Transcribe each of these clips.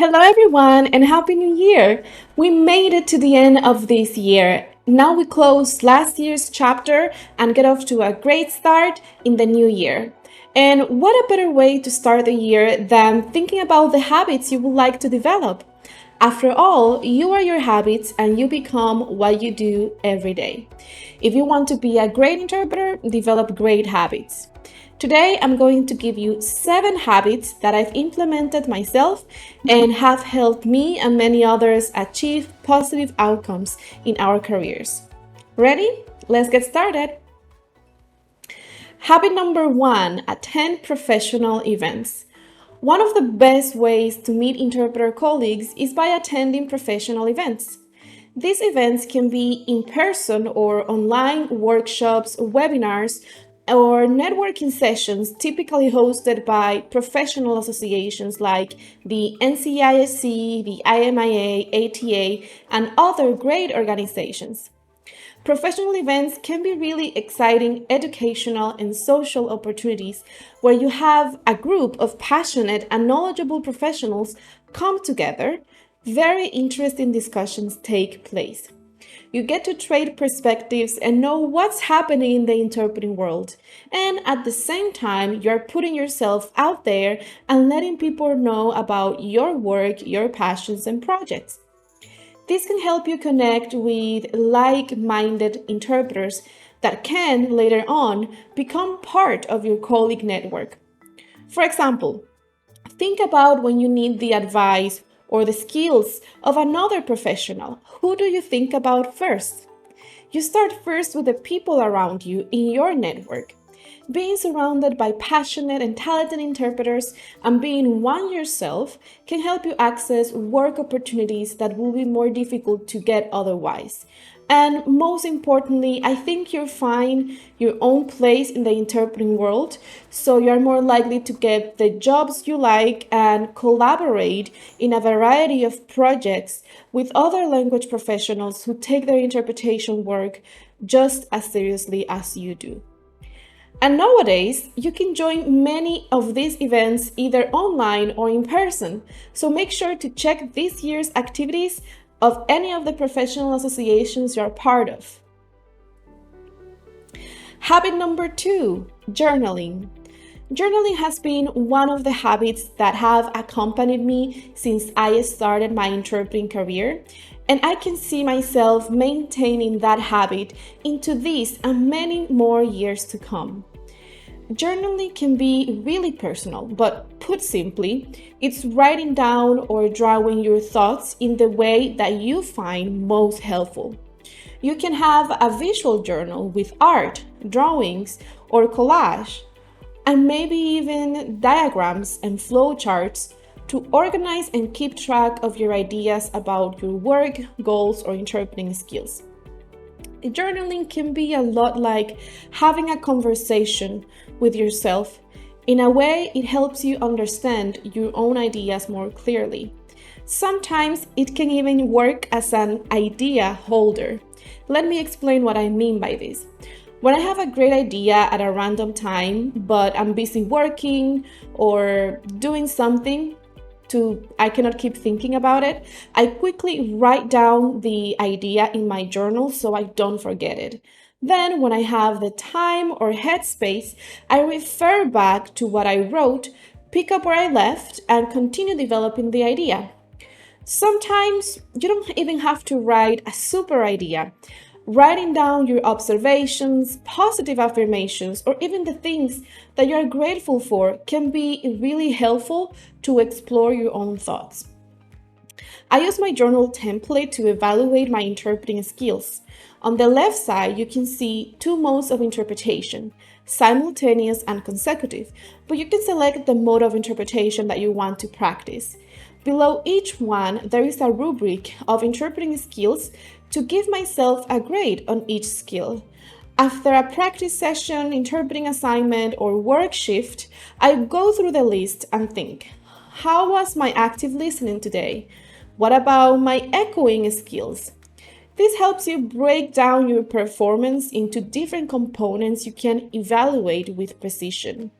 Hello, everyone, and Happy New Year! We made it to the end of this year. Now we close last year's chapter and get off to a great start in the new year. And what a better way to start the year than thinking about the habits you would like to develop? After all, you are your habits and you become what you do every day. If you want to be a great interpreter, develop great habits. Today, I'm going to give you 7 habits that I've implemented myself and have helped me and many others achieve positive outcomes in our careers. Ready? Let's get started. Habit number 1, attend professional events. One of the best ways to meet interpreter colleagues is by attending professional events. These events can be in person or online workshops, webinars, or networking sessions typically hosted by professional associations like the NCISC, the IMIA, ATA, and other great organizations. Professional events can be really exciting educational and social opportunities where you have a group of passionate and knowledgeable professionals come together. Very interesting discussions take place. You get to trade perspectives and know what's happening in the interpreting world. And at the same time, you're putting yourself out there and letting people know about your work, your passions, and projects. This can help you connect with like-minded interpreters that can later on become part of your colleague network. For example, think about when you need the advice or the skills of another professional. Who do you think about first? You start first with the people around you in your network. Being surrounded by passionate and talented interpreters and being one yourself can help you access work opportunities that will be more difficult to get otherwise. And most importantly, I think you'll find your own place in the interpreting world, so you're more likely to get the jobs you like and collaborate in a variety of projects with other language professionals who take their interpretation work just as seriously as you do. And nowadays, you can join many of these events either online or in person, so make sure to check this year's activities of any of the professional associations you're part of. Habit number 2, journaling. Journaling has been one of the habits that have accompanied me since I started my interpreting career, and I can see myself maintaining that habit into this and many more years to come. Journaling can be really personal, but put simply, it's writing down or drawing your thoughts in the way that you find most helpful. You can have a visual journal with art, drawings, or collage, and maybe even diagrams and flowcharts to organize and keep track of your ideas about your work, goals, or interpreting skills. Journaling can be a lot like having a conversation with yourself. In a way, it helps you understand your own ideas more clearly. Sometimes it can even work as an idea holder. Let me explain what I mean by this. When I have a great idea at a random time, but I'm busy working or doing something, I cannot keep thinking about it, I quickly write down the idea in my journal so I don't forget it. Then, when I have the time or headspace, I refer back to what I wrote, pick up where I left, and continue developing the idea. Sometimes you don't even have to write a super idea. Writing down your observations, positive affirmations, or even the things that you are grateful for can be really helpful to explore your own thoughts. I use my journal template to evaluate my interpreting skills. On the left side, you can see 2 modes of interpretation, simultaneous and consecutive, but you can select the mode of interpretation that you want to practice. Below each one, there is a rubric of interpreting skills to give myself a grade on each skill. After a practice session, interpreting assignment, or work shift, I go through the list and think, how was my active listening today? What about my echoing skills? This helps you break down your performance into different components you can evaluate with precision.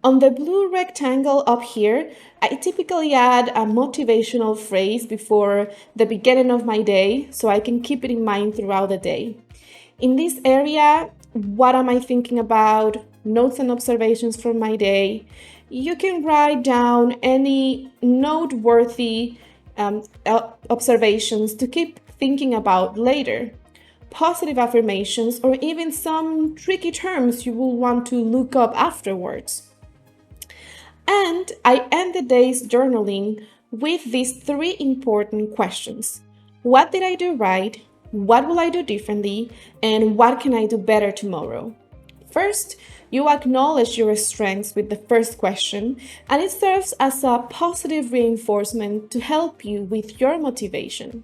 On the blue rectangle up here, I typically add a motivational phrase before the beginning of my day so I can keep it in mind throughout the day. In this area, what am I thinking about? Notes and observations from my day. You can write down any noteworthy observations to keep thinking about later, positive affirmations, or even some tricky terms you will want to look up afterwards. And I end the day's journaling with these three important questions. What did I do right? What will I do differently? And what can I do better tomorrow? First, you acknowledge your strengths with the first question, and it serves as a positive reinforcement to help you with your motivation.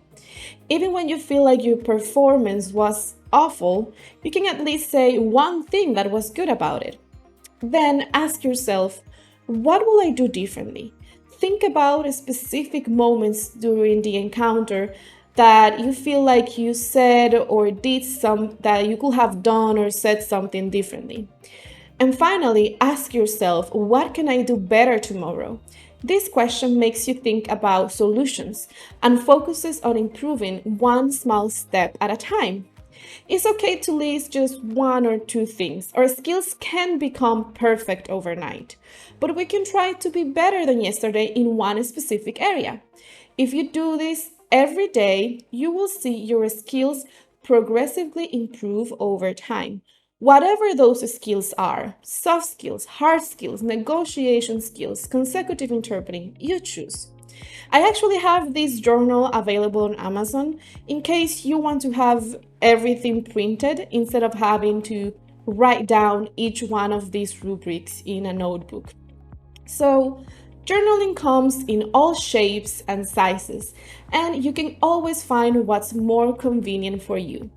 Even when you feel like your performance was awful, you can at least say one thing that was good about it. Then ask yourself, what will I do differently? Think about specific moments during the encounter that you feel like you said or did some that you could have done or said something differently. And finally, ask yourself, what can I do better tomorrow? This question makes you think about solutions and focuses on improving one small step at a time. It's okay to list just one or two things. Our skills can become perfect overnight, but we can try to be better than yesterday in one specific area. If you do this every day, you will see your skills progressively improve over time. Whatever those skills are, soft skills, hard skills, negotiation skills, consecutive interpreting, you choose. I actually have this journal available on Amazon in case you want to have everything printed instead of having to write down each one of these rubrics in a notebook. So, journaling comes in all shapes and sizes, and you can always find what's more convenient for you.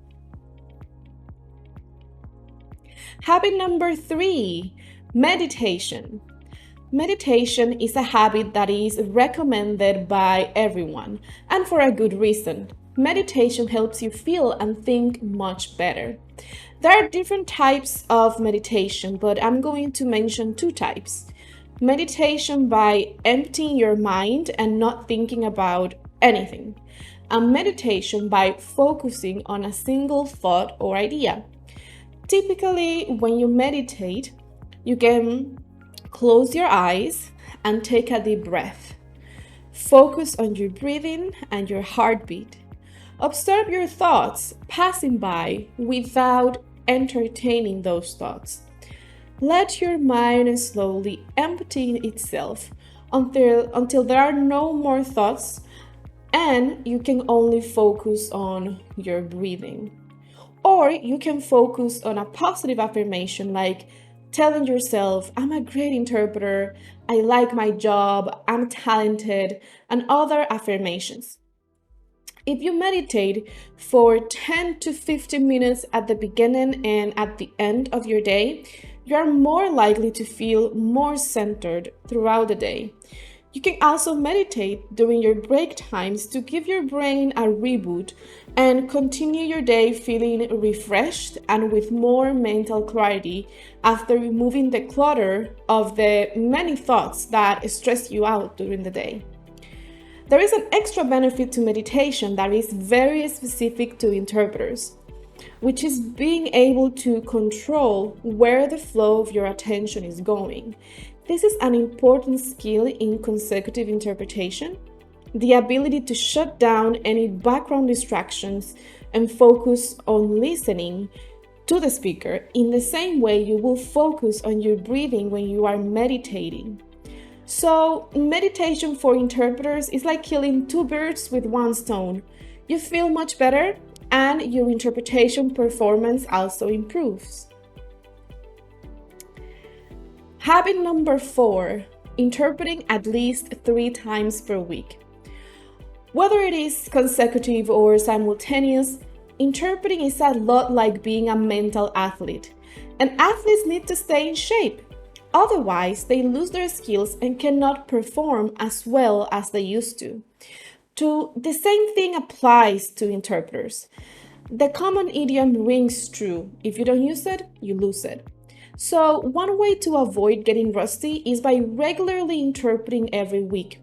Habit number 3, meditation. Meditation is a habit that is recommended by everyone, and for a good reason. Meditation helps you feel and think much better. There are different types of meditation, but I'm going to mention two types. Meditation by emptying your mind and not thinking about anything, and meditation by focusing on a single thought or idea. Typically, when you meditate, you can close your eyes and take a deep breath. Focus on your breathing and your heartbeat. Observe your thoughts passing by without entertaining those thoughts. Let your mind slowly empty itself until there are no more thoughts and you can only focus on your breathing. Or you can focus on a positive affirmation like telling yourself, I'm a great interpreter, I like my job, I'm talented, and other affirmations. If you meditate for 10 to 15 minutes at the beginning and at the end of your day, you are more likely to feel more centered throughout the day. You can also meditate during your break times to give your brain a reboot and continue your day feeling refreshed and with more mental clarity after removing the clutter of the many thoughts that stress you out during the day. There is an extra benefit to meditation that is very specific to interpreters, which is being able to control where the flow of your attention is going. This is an important skill in consecutive interpretation, the ability to shut down any background distractions and focus on listening to the speaker in the same way you will focus on your breathing when you are meditating. So, meditation for interpreters is like killing two birds with one stone. You feel much better and your interpretation performance also improves. Habit number 4, interpreting at least 3 times per week. Whether it is consecutive or simultaneous, interpreting is a lot like being a mental athlete. And athletes need to stay in shape. Otherwise, they lose their skills and cannot perform as well as they used to. The same thing applies to interpreters. The common idiom rings true. If you don't use it, you lose it. So, one way to avoid getting rusty is by regularly interpreting every week.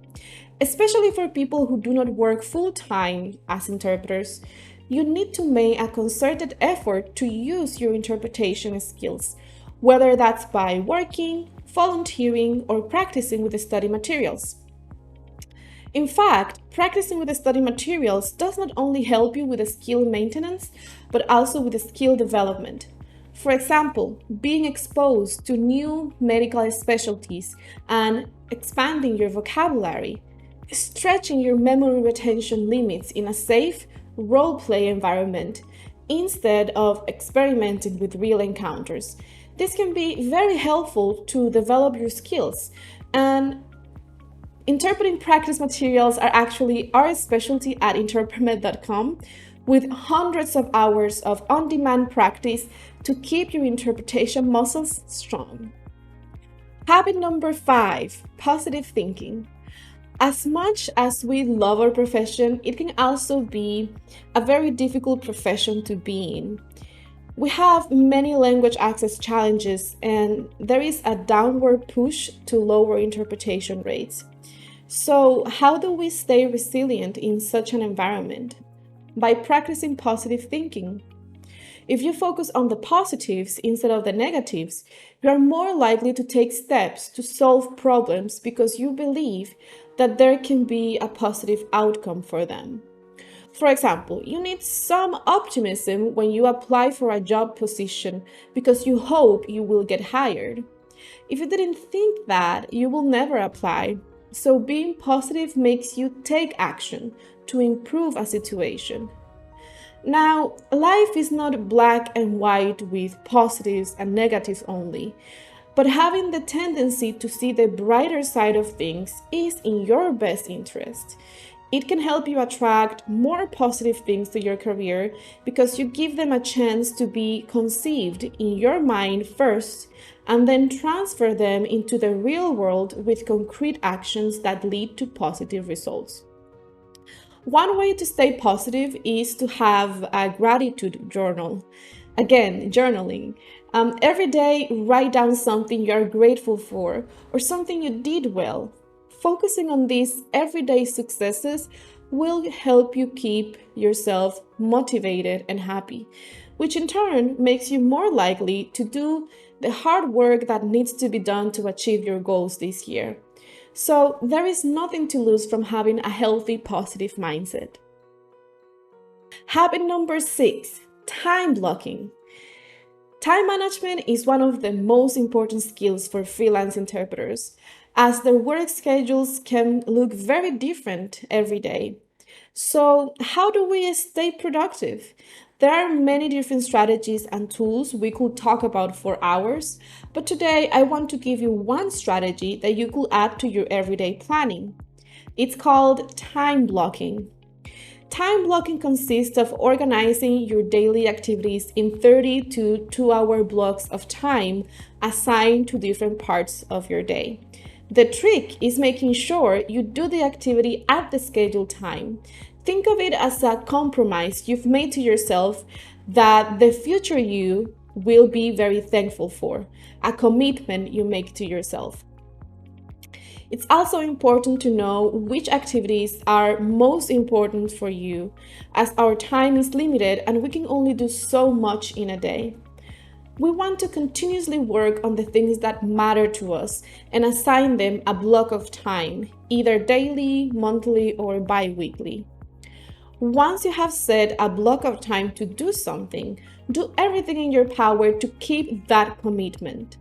Especially for people who do not work full time as interpreters, you need to make a concerted effort to use your interpretation skills, whether that's by working, volunteering, or practicing with the study materials. In fact, practicing with the study materials does not only help you with the skill maintenance, but also with the skill development. For example, being exposed to new medical specialties and expanding your vocabulary, stretching your memory retention limits in a safe, role play environment instead of experimenting with real encounters. This can be very helpful to develop your skills, and interpreting practice materials are actually our specialty at interpremed.com, with hundreds of hours of on-demand practice to keep your interpretation muscles strong. Habit number 5, positive thinking. As much as we love our profession, it can also be a very difficult profession to be in. We have many language access challenges, and there is a downward push to lower interpretation rates. So, how do we stay resilient in such an environment? By practicing positive thinking. If you focus on the positives instead of the negatives, you are more likely to take steps to solve problems because you believe that there can be a positive outcome for them. For example, you need some optimism when you apply for a job position because you hope you will get hired. If you didn't think that, you will never apply. So being positive makes you take action to improve a situation. Now, life is not black and white with positives and negatives only, but having the tendency to see the brighter side of things is in your best interest. It can help you attract more positive things to your career because you give them a chance to be conceived in your mind first and then transfer them into the real world with concrete actions that lead to positive results. One way to stay positive is to have a gratitude journal. Again, journaling. Every day, write down something you are grateful for or something you did well. Focusing on these everyday successes will help you keep yourself motivated and happy, which in turn makes you more likely to do the hard work that needs to be done to achieve your goals this year. So there is nothing to lose from having a healthy, positive mindset. Habit number 6, time blocking. Time management is one of the most important skills for freelance interpreters, as their work schedules can look very different every day. So, how do we stay productive? There are many different strategies and tools we could talk about for hours, but today I want to give you one strategy that you could add to your everyday planning. It's called time blocking. Time blocking consists of organizing your daily activities in 30 to 2-hour blocks of time assigned to different parts of your day. The trick is making sure you do the activity at the scheduled time. Think of it as a compromise you've made to yourself that the future you will be very thankful for, a commitment you make to yourself. It's also important to know which activities are most important for you, as our time is limited and we can only do so much in a day. We want to continuously work on the things that matter to us and assign them a block of time, either daily, monthly, or bi-weekly. Once you have set a block of time to do something, do everything in your power to keep that commitment.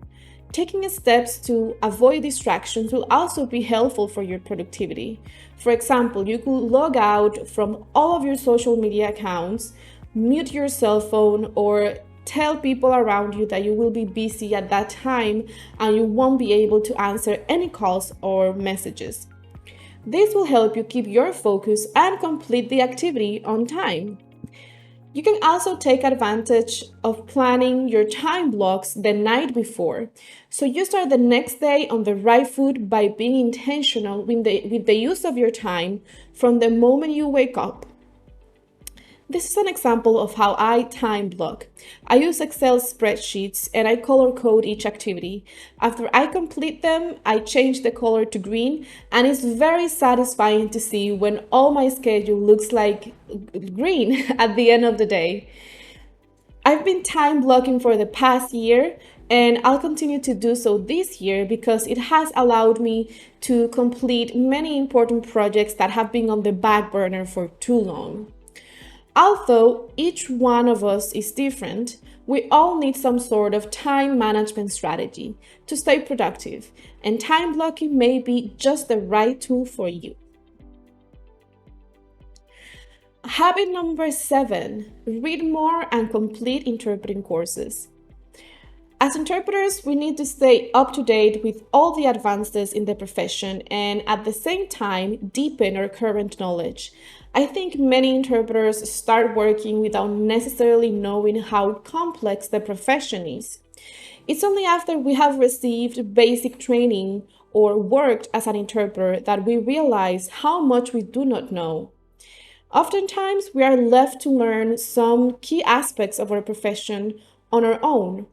Taking steps to avoid distractions will also be helpful for your productivity. For example, you could log out from all of your social media accounts, mute your cell phone, or tell people around you that you will be busy at that time and you won't be able to answer any calls or messages. This will help you keep your focus and complete the activity on time. You can also take advantage of planning your time blocks the night before, so you start the next day on the right foot by being intentional with the use of your time from the moment you wake up. This is an example of how I time block. I use Excel spreadsheets and I color code each activity. After I complete them, I change the color to green, and it's very satisfying to see when all my schedule looks like green at the end of the day. I've been time blocking for the past year, and I'll continue to do so this year because it has allowed me to complete many important projects that have been on the back burner for too long. Although each one of us is different, we all need some sort of time management strategy to stay productive, and time blocking may be just the right tool for you. Habit number 7, read more and complete interpreting courses. As interpreters, we need to stay up to date with all the advances in the profession and at the same time deepen our current knowledge. I think many interpreters start working without necessarily knowing how complex the profession is. It's only after we have received basic training or worked as an interpreter that we realize how much we do not know. Oftentimes, we are left to learn some key aspects of our profession on our own.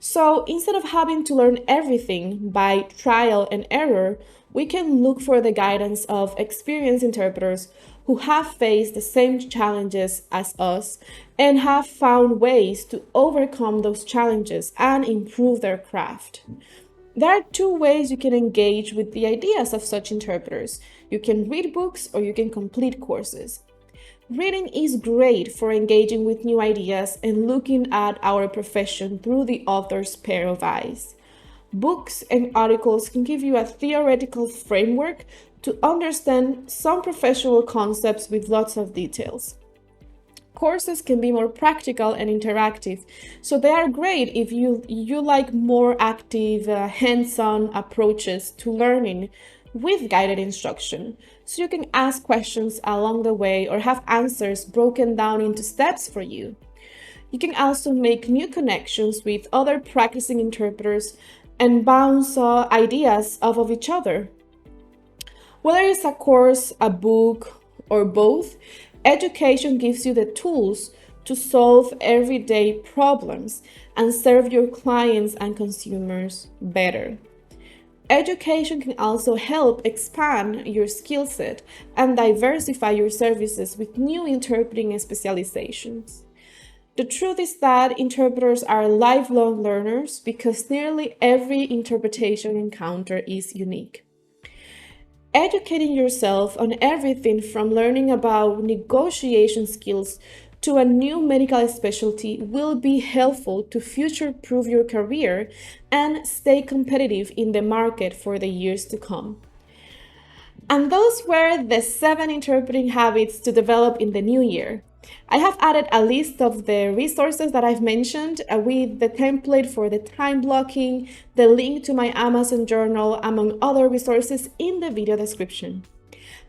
So instead of having to learn everything by trial and error, we can look for the guidance of experienced interpreters who have faced the same challenges as us and have found ways to overcome those challenges and improve their craft. There are two ways you can engage with the ideas of such interpreters. You can read books or you can complete courses. Reading is great for engaging with new ideas and looking at our profession through the author's pair of eyes. Books and articles can give you a theoretical framework to understand some professional concepts with lots of details. Courses can be more practical and interactive, so they are great if you like more active, hands-on approaches to learning with guided instruction. So you can ask questions along the way or have answers broken down into steps for you. You can also make new connections with other practicing interpreters and bounce ideas off of each other. Whether it's a course, a book, or both, education gives you the tools to solve everyday problems and serve your clients and consumers better. Education can also help expand your skill set and diversify your services with new interpreting specializations. The truth is that interpreters are lifelong learners because nearly every interpretation encounter is unique. Educating yourself on everything from learning about negotiation skills to a new medical specialty will be helpful to future-proof your career and stay competitive in the market for the years to come. And those were the 7 interpreting habits to develop in the new year. I have added a list of the resources that I've mentioned with the template for the time blocking, the link to my Amazon journal, among other resources in the video description.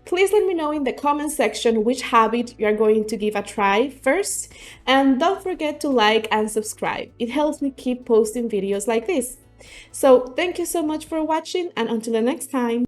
Please let me know in the comment section which habit you are going to give a try first, and don't forget to like and subscribe. It helps me keep posting videos like this. So thank you so much for watching, and until the next time.